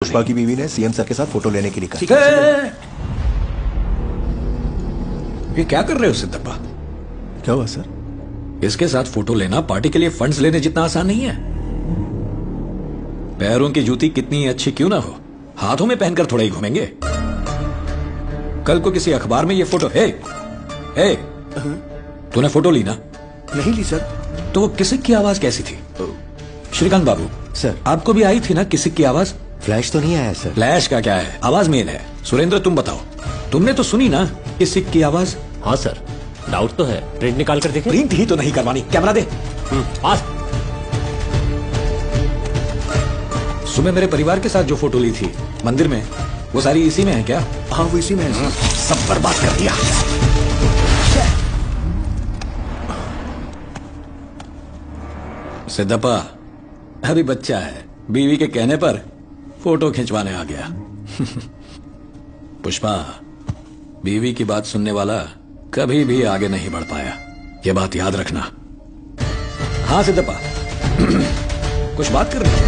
पुष्पा की बीवी ने सीएम सर के साथ फोटो लेने के लिए कहा। ये क्या कर रहे हो सिद्धप्पा? क्या हुआ सर? इसके साथ फोटो लेना पार्टी के लिए फंड्स लेने जितना आसान नहीं है। पैरों की जूती कितनी अच्छी क्यों ना हो, हाथों में पहनकर थोड़ा ही घूमेंगे। कल को किसी अखबार में ये फोटो तूने फोटो ली ना? नहीं ली सर। तो वो किसिक की आवाज कैसी थी? श्रीकांत बाबू सर, आपको भी आई थी ना किसिक की आवाज? फ्लैश तो नहीं आया सर। फ्लैश का क्या है, आवाज मेन है। सुरेंद्र तुम बताओ, तुमने तो सुनी ना किसिक की आवाज? हाँ सर, डाउट तो है। प्रिंट निकाल कर देखें। प्रिंट ही तो नहीं करवानी, कैमरा दे। पास। सुबह मेरे परिवार के साथ जो फोटो ली थी मंदिर में, वो सारी इसी में है क्या? हाँ वो इसी में है सर। सब बर्बाद कर दिया। सिद्धप्पा अभी बच्चा है, बीवी के कहने पर फोटो खिंचवाने आ गया। पुष्पा, बीवी की बात सुनने वाला कभी भी आगे नहीं बढ़ पाया, ये बात याद रखना। हाँ सिद्धप्पा, कुछ बात कर रही है?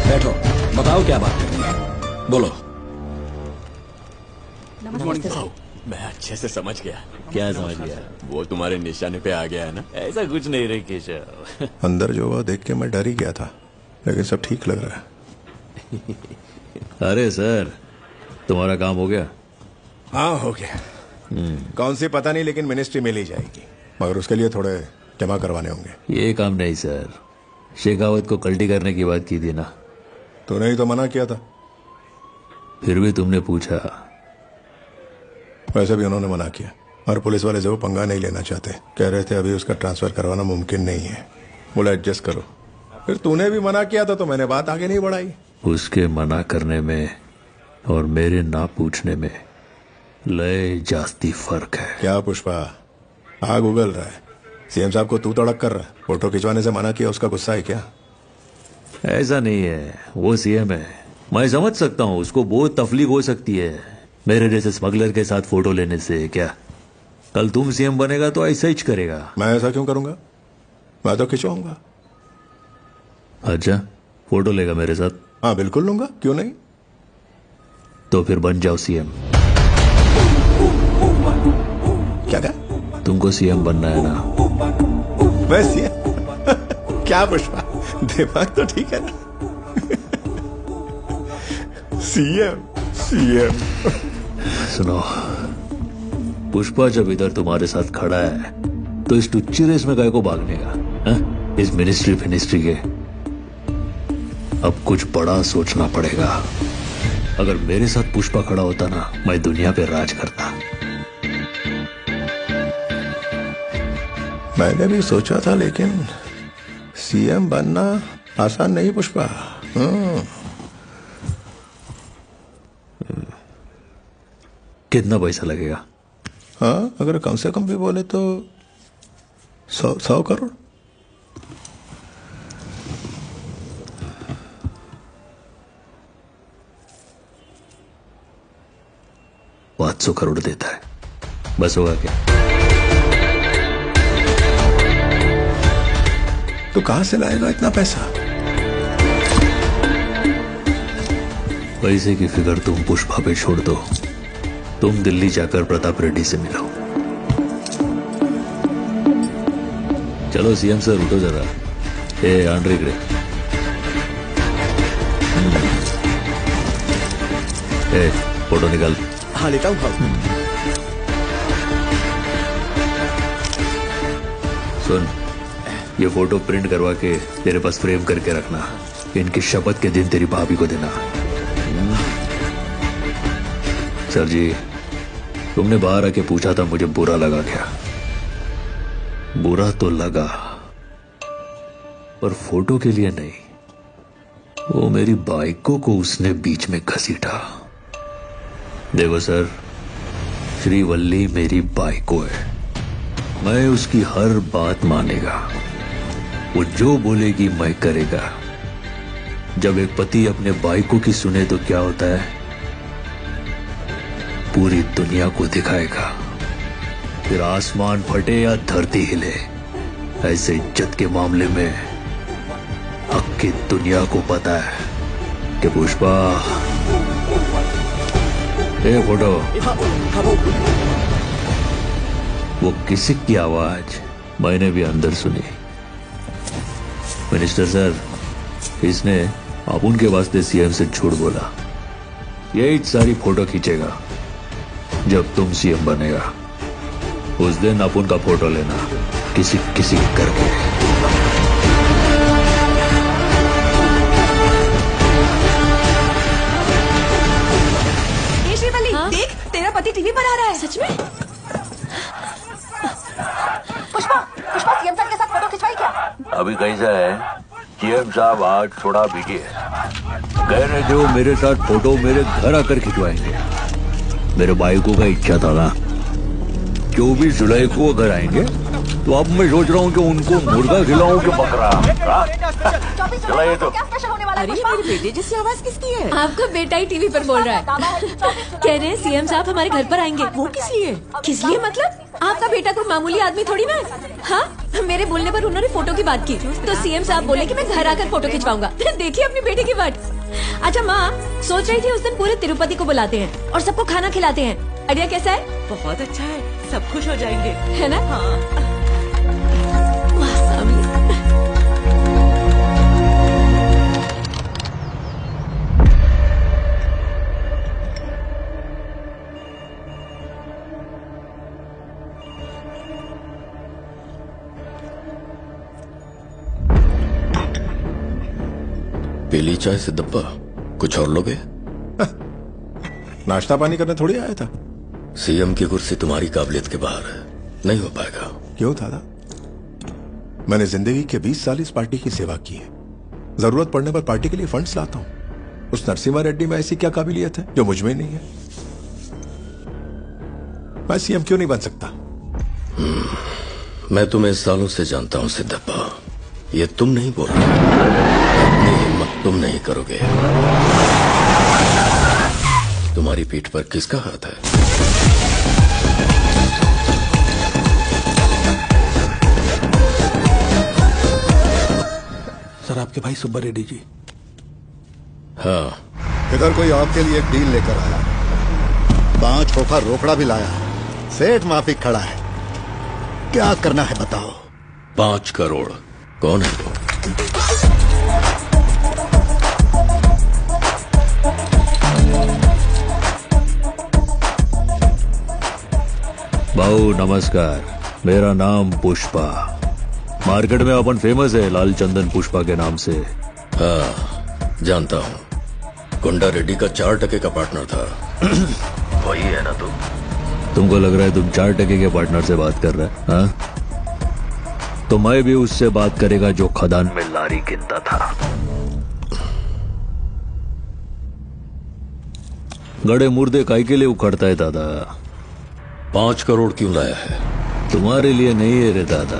बैठो, बताओ क्या बात करनी है, बोलो। नमस्ते सर। मैं अच्छे से समझ गया। क्या समझ गया? वो तुम्हारे निशाने पे आ गया है ना? ऐसा कुछ नहीं रे केशव। अंदर जो हुआ देख के मैं डर ही गया था, लेकिन सब ठीक लग रहा है। अरे सर, तुम्हारा काम हो गया? हाँ हो गया। कौन सी पता नहीं, लेकिन मिनिस्ट्री मिल ही जाएगी, मगर उसके लिए थोड़े जमा करवाने होंगे। ये काम नहीं सर, शेखावत को कल्टी करने की बात की थी ना? तूने ही तो मना किया था। फिर भी तुमने पूछा। वैसे भी उन्होंने मना किया, और पुलिस वाले जो पंगा नहीं लेना चाहते, कह रहे थे अभी उसका ट्रांसफर करवाना मुमकिन नहीं है, बोला एडजस्ट करो। फिर तूने भी मना किया था तो मैंने बात आगे नहीं बढ़ाई। उसके मना करने में और मेरे ना पूछने में लय जास्ती फर्क है। क्या पुष्पा, आग उगल रहा है? सीएम साहब को तू तड़क कर रहा है, फोटो खिंचवाने से मना किया, उसका गुस्सा है क्या? ऐसा नहीं है, वो सीएम है, मैं समझ सकता हूँ, उसको बहुत तकलीफ हो सकती है मेरे जैसे स्मगलर के साथ फोटो लेने से। क्या कल तुम सीएम बनेगा तो ऐसा ही करेगा? मैं ऐसा क्यों करूंगा, मैं तो खिंचवाऊंगा। अच्छा, फोटो लेगा मेरे साथ? हाँ बिल्कुल लूंगा, क्यों नहीं। तो फिर बन जाओ सीएम। क्या क्या? तुमको सीएम बनना है ना? मैं सीएम? क्या पुष्पा, दिमाग तो ठीक है ना? CM CM. सुनो, पुष्पा जब इधर तुम्हारे साथ खड़ा है तो इस टुच्ची रेस में गाय को भागने का? इस मिनिस्ट्री फिनिस्ट्री के अब कुछ बड़ा सोचना पड़ेगा। अगर मेरे साथ पुष्पा खड़ा होता ना, मैं दुनिया पे राज करता। मैंने भी सोचा था, लेकिन सीएम बनना आसान नहीं पुष्पा। कितना पैसा लगेगा? हाँ, अगर कम से कम भी बोले तो 100 करोड़। $500 करोड़ देता है, बस होगा क्या? तो कहां से लाएगा इतना पैसा? पैसे की फिक्र तुम पुष्पा पे छोड़ दो, तुम दिल्ली जाकर प्रताप रेड्डी से मिलो। चलो सीएम सर, उठो जरा। आंड्रे इकडे। फोटो निकाल। हाँ लेता हूँ। सुन, ये फोटो प्रिंट करवा के तेरे पास फ्रेम करके रखना, इनकी शपथ के दिन तेरी भाभी को देना। सर जी, तुमने बाहर आके पूछा था मुझे बुरा लगा क्या? बुरा तो लगा, पर फोटो के लिए नहीं। वो मेरी बाइकों को उसने बीच में घसीटा। देखो सर, श्रीवल्ली मेरी बाइको है, मैं उसकी हर बात मानेगा, वो जो बोलेगी मैं करेगा। जब एक पति अपने बाइकों की सुने तो क्या होता है, पूरी दुनिया को दिखाएगा, फिर आसमान फटे या धरती हिले, ऐसे इज्जत के मामले में पूरी दुनिया को पता है कि पुष्पा ये फोटो वो किसी की आवाज मैंने भी अंदर सुनी। मिनिस्टर सर, इसने अपुन के वास्ते सीएम से झूठ बोला। यही सारी फोटो खींचेगा जब तुम सीएम बनेगा। उस दिन अपुन का फोटो लेना किसी किसी करके। देख, तेरा पति टीवी पर आ रहा है। सच में? पुष्पा सीएम सर के साथ फोटो खिंचवाई क्या? अभी कैसा है, सीएम साहब आज थोड़ा बिजी है। कह रहे थे वो मेरे साथ फोटो मेरे घर आकर खिंचवाएंगे। मेरे भाई को का इच्छा था ना 24 जुलाई को घर आएंगे, तो अब मैं सोच रहा हूँ कि उनको मुर्गा खिलाऊं कि बकरा। चलाइए तो। अरे मेरे बेटे जैसी आवाज किसकी है? आपका बेटा ही टीवी पर बोल रहा है। कह रहे हैं सीएम साहब हमारे घर पर आएंगे। वो किस लिए? किस लिए मतलब? आपका बेटा कोई मामूली आदमी थोड़ी ना है। हाँ, मेरे बोलने पर उन्होंने फोटो की बात की, तो सीएम साहब बोले कि मैं घर आकर फोटो खिंचवाऊंगा। देखिए अपने बेटे की बात। अच्छा माँ, सोच रही थी उस दिन पूरे तिरुपति को बुलाते हैं और सबको खाना खिलाते हैं। आइडिया कैसा है? बहुत अच्छा है, सब खुश हो जाएंगे, है ना? हाँ। वाह स्वामी। पीली चाय से दब्बा, कुछ और लोगे? नाश्ता पानी करने थोड़ी आया था। सीएम की कुर्सी तुम्हारी काबिलियत के बाहर है, नहीं हो पाएगा। क्यों दादा? मैंने जिंदगी के 20 साल इस पार्टी की सेवा की है। जरूरत पड़ने पर पार्टी के लिए फंड्स लाता हूं। उस नरसिम्हा रेड्डी में ऐसी क्या काबिलियत है जो मुझ में नहीं है? मैं सीएम क्यों नहीं बन सकता? मैं तुम्हें सालों से जानता हूं सिद्धप्पा, ये तुम नहीं बोल रहे। अपनी हिम्मत तुम नहीं करोगे। तुम्हारी पीठ पर किसका हाथ है? सर, आपके भाई सुब्बा रेड्डी जी। हाँ, इधर कोई आपके लिए एक डील लेकर आया, 5 खोखा रोकड़ा भी लाया, सेठ माफी खड़ा है। क्या करना है बताओ? 5 करोड़। कौन है वो? भाऊ नमस्कार, मेरा नाम पुष्पा। मार्केट में अपन फेमस है लाल चंदन पुष्पा के नाम से। हाँ, जानता हूँ। गुंडा रेड्डी का 4 टके का पार्टनर था। वही है ना तुम? तुमको लग रहा है तुम 4 टके के पार्टनर से बात कर रहे हैं? हाँ? तो मैं भी उससे बात करेगा जो खदान में लारी गिनता था। गड़े मुर्दे काहे के लिए उखड़ता है दादा? 5 करोड़ क्यों लाया है? तुम्हारे लिए नहीं है रे दादा,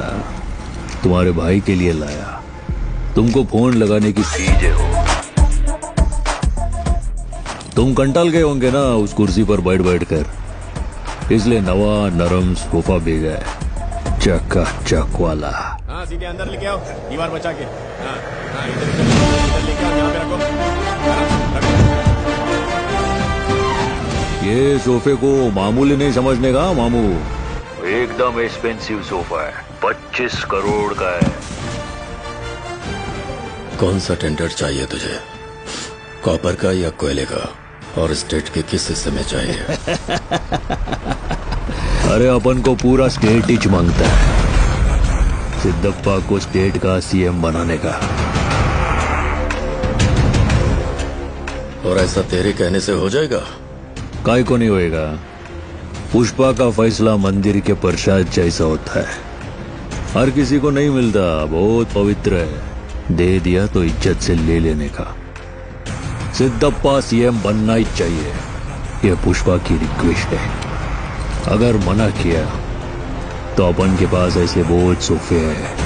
तुम्हारे भाई के लिए लाया। तुमको फोन लगाने की चीज हो। तुम कंटाल गए होंगे ना उस कुर्सी पर बैठ बैठ कर, इसलिए नवा नरम सोफा भेजा है, चक्का चक वाला। हाँ, सीधे अंदर लेके आओ, दीवार बचा के। हाँ, हाँ, इधर लेके आओ, यहाँ पे रखो। ये सोफे को मामूली नहीं समझने का मामू, एकदम एक्सपेंसिव सोफा है, 25 करोड़ का है। कौन सा टेंडर चाहिए तुझे? कॉपर का या कोयले का? और स्टेट के किस हिस्से में चाहिए? अरे अपन को पूरा स्टेट ही मांगता है, सिद्धप्पा को स्टेट का सीएम बनाने का। और ऐसा तेरे कहने से हो जाएगा? काय को नहीं होएगा। पुष्पा का फैसला मंदिर के प्रसाद जैसा होता है, हर किसी को नहीं मिलता, बहुत पवित्र है। दे दिया तो इज्जत से ले लेने का। सिद्धप्पा सीएम बनना ही चाहिए, यह पुष्पा की रिक्वेस्ट है। अगर मना किया तो अपन के पास ऐसे बहुत सोफे हैं